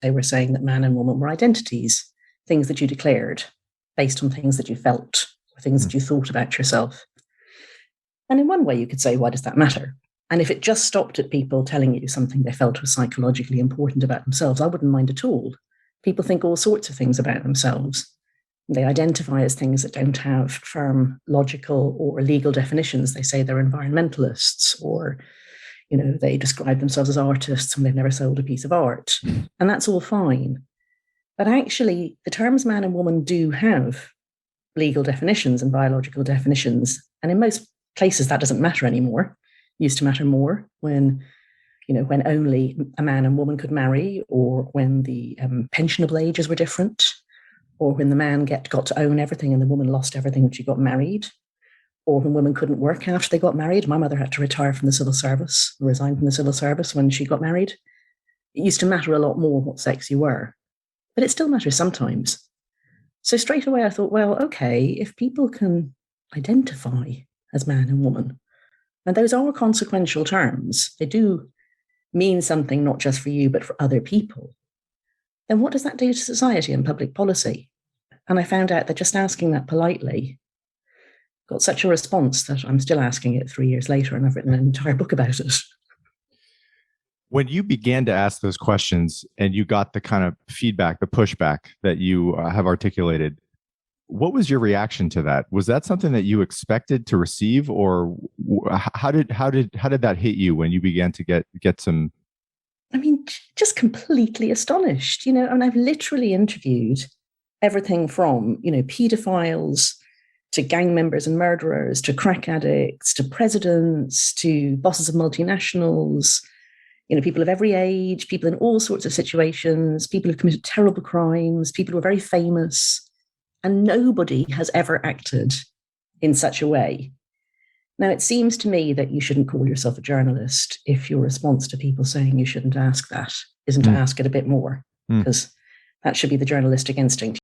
they were saying that man and woman were identities, things that you declared based on things that you felt or things that you thought about yourself. And in one way, you could say, why does that matter? And if it just stopped at people telling you something they felt was psychologically important about themselves, I wouldn't mind at all. People think all sorts of things about themselves. They identify as things that don't have firm logical or legal definitions. They say they're environmentalists, or they describe themselves as artists when they've never sold a piece of art. And that's all fine. But actually, the terms man and woman do have legal definitions and biological definitions. And in most places, that doesn't matter anymore. It used to matter more when only a man and woman could marry, or when the pensionable ages were different, or when the man got to own everything and the woman lost everything when she got married, or when women couldn't work after they got married. My mother had to retire from the civil service, resign from the civil service when she got married. It used to matter a lot more what sex you were, but it still matters sometimes. So straight away I thought, well, okay, if people can identify as man and woman, and those are consequential terms, they do mean something not just for you, but for other people, then what does that do to society and public policy? And I found out that just asking that politely got such a response that I'm still asking it 3 years later, and I've written an entire book about it. When you began to ask those questions and you got the kind of feedback, the pushback that you have articulated, what was your reaction to that? Was that something that you expected to receive, or how did that hit you when you began to get some? I mean, just completely astonished. And I've literally interviewed everything from pedophiles to gang members and murderers, to crack addicts, to presidents, to bosses of multinationals. People of every age, people in all sorts of situations, people who've committed terrible crimes, people who are very famous. And nobody has ever acted in such a way. Now, it seems to me that you shouldn't call yourself a journalist if your response to people saying you shouldn't ask that isn't to ask it a bit more, because that should be the journalistic instinct.